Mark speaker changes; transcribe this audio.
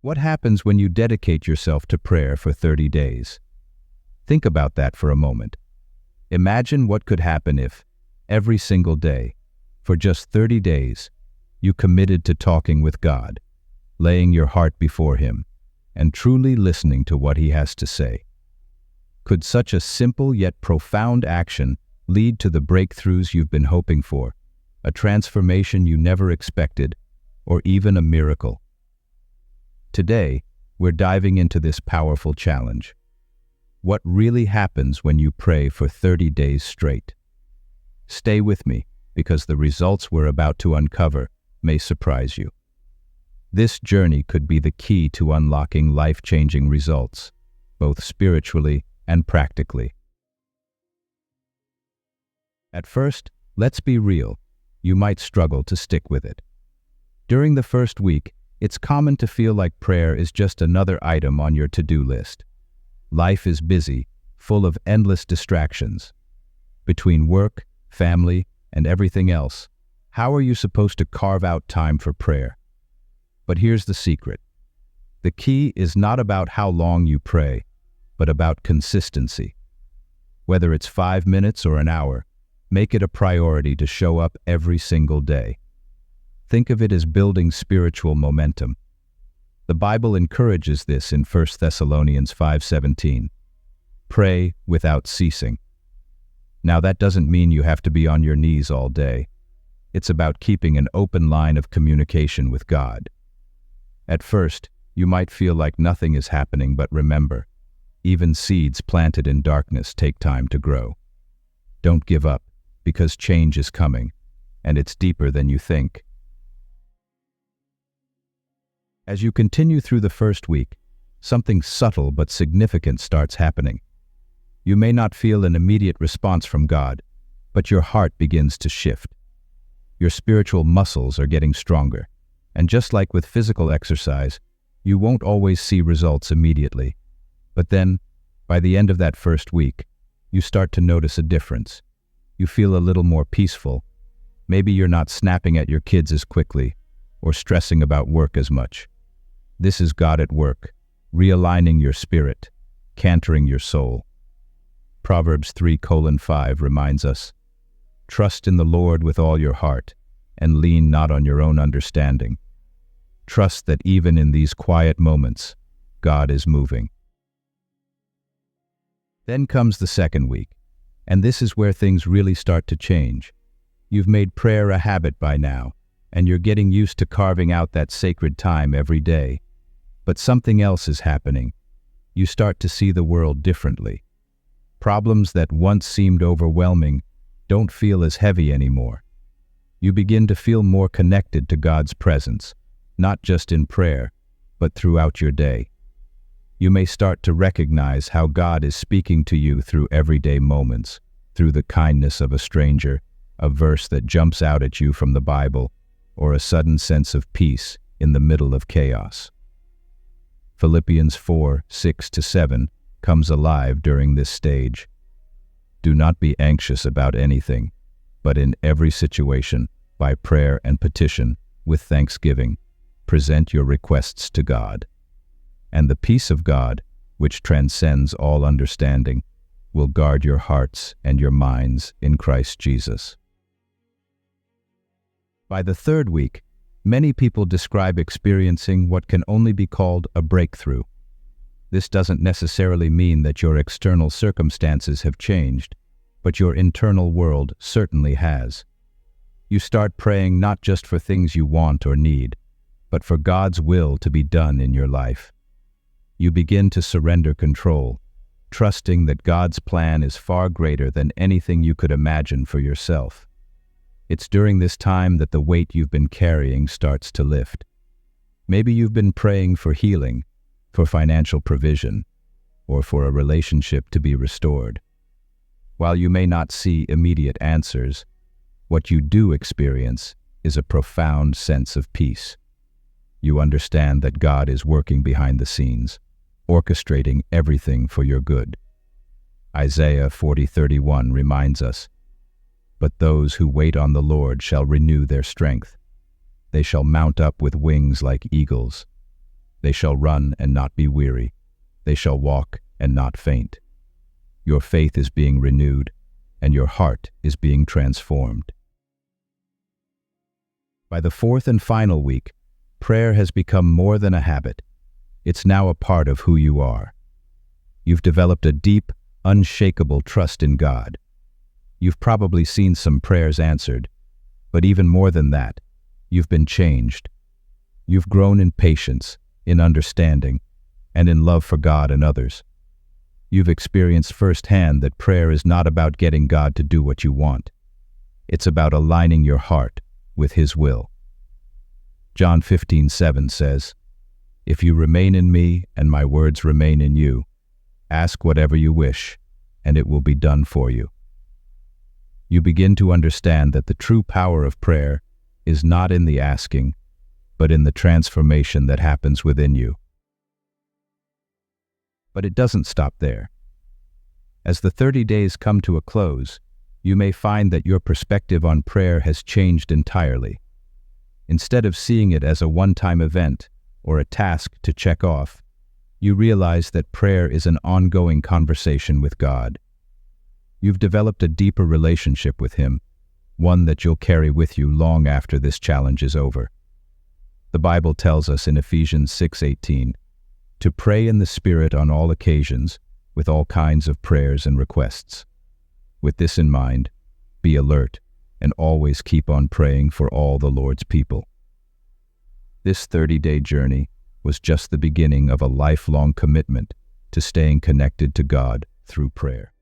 Speaker 1: What happens when you dedicate yourself to prayer for 30 days? Think about that for a moment. Imagine what could happen if, every single day, for just 30 days, you committed to talking with God, laying your heart before Him, and truly listening to what He has to say. Could such a simple yet profound action lead to the breakthroughs you've been hoping for, a transformation you never expected, or even a miracle? Today, we're diving into this powerful challenge. What really happens when you pray for 30 days straight? Stay with me, because the results we're about to uncover may surprise you. This journey could be the key to unlocking life-changing results, both spiritually and practically. At first, let's be real, you might struggle to stick with it. During the first week, it's common to feel like prayer is just another item on your to-do list. Life is busy, full of endless distractions. Between work, family, and everything else, how are you supposed to carve out time for prayer? But here's the secret. The key is not about how long you pray, but about consistency. Whether it's 5 minutes or an hour, make it a priority to show up every single day. Think of it as building spiritual momentum. The Bible encourages this in 1 Thessalonians 5:17. Pray without ceasing. Now that doesn't mean you have to be on your knees all day. It's about keeping an open line of communication with God. At first, you might feel like nothing is happening, but remember, even seeds planted in darkness take time to grow. Don't give up, because change is coming, and it's deeper than you think. As you continue through the first week, something subtle but significant starts happening. You may not feel an immediate response from God, but your heart begins to shift. Your spiritual muscles are getting stronger, and just like with physical exercise, you won't always see results immediately. But then, by the end of that first week, you start to notice a difference. You feel a little more peaceful. Maybe you're not snapping at your kids as quickly, or stressing about work as much. This is God at work, realigning your spirit, cantering your soul. Proverbs 3:5 reminds us, "Trust in the Lord with all your heart, and lean not on your own understanding." Trust that even in these quiet moments, God is moving. Then comes the second week, and this is where things really start to change. You've made prayer a habit by now, and you're getting used to carving out that sacred time every day. But something else is happening. You start to see the world differently. Problems that once seemed overwhelming don't feel as heavy anymore. You begin to feel more connected to God's presence, not just in prayer, but throughout your day. You may start to recognize how God is speaking to you through everyday moments, through the kindness of a stranger, a verse that jumps out at you from the Bible, or a sudden sense of peace in the middle of chaos. Philippians 4:6-7 comes alive during this stage. Do not be anxious about anything, but in every situation, by prayer and petition, with thanksgiving, present your requests to God. And the peace of God, which transcends all understanding, will guard your hearts and your minds in Christ Jesus. By the third week, many people describe experiencing what can only be called a breakthrough. This doesn't necessarily mean that your external circumstances have changed, but your internal world certainly has. You start praying not just for things you want or need, but for God's will to be done in your life. You begin to surrender control, trusting that God's plan is far greater than anything you could imagine for yourself. It's during this time that the weight you've been carrying starts to lift. Maybe you've been praying for healing, for financial provision, or for a relationship to be restored. While you may not see immediate answers, what you do experience is a profound sense of peace. You understand that God is working behind the scenes, orchestrating everything for your good. Isaiah 40:31 reminds us, "But those who wait on the Lord shall renew their strength. They shall mount up with wings like eagles. They shall run and not be weary. They shall walk and not faint. Your faith is being renewed, and your heart is being transformed. By the fourth and final week, prayer has become more than a habit. It's now a part of who you are. You've developed a deep, unshakable trust in God. You've probably seen some prayers answered, but even more than that, you've been changed. You've grown in patience, in understanding, and in love for God and others. You've experienced firsthand that prayer is not about getting God to do what you want. It's about aligning your heart with His will. John 15:7 says, "If you remain in me and my words remain in you, ask whatever you wish, and it will be done for you." You begin to understand that the true power of prayer is not in the asking, but in the transformation that happens within you. But it doesn't stop there. As the 30 days come to a close, you may find that your perspective on prayer has changed entirely. Instead of seeing it as a one-time event or a task to check off, you realize that prayer is an ongoing conversation with God. You've developed a deeper relationship with Him, one that you'll carry with you long after this challenge is over. The Bible tells us in Ephesians 6:18 to pray in the Spirit on all occasions with all kinds of prayers and requests. With this in mind, be alert and always keep on praying for all the Lord's people. This 30-day journey was just the beginning of a lifelong commitment to staying connected to God through prayer.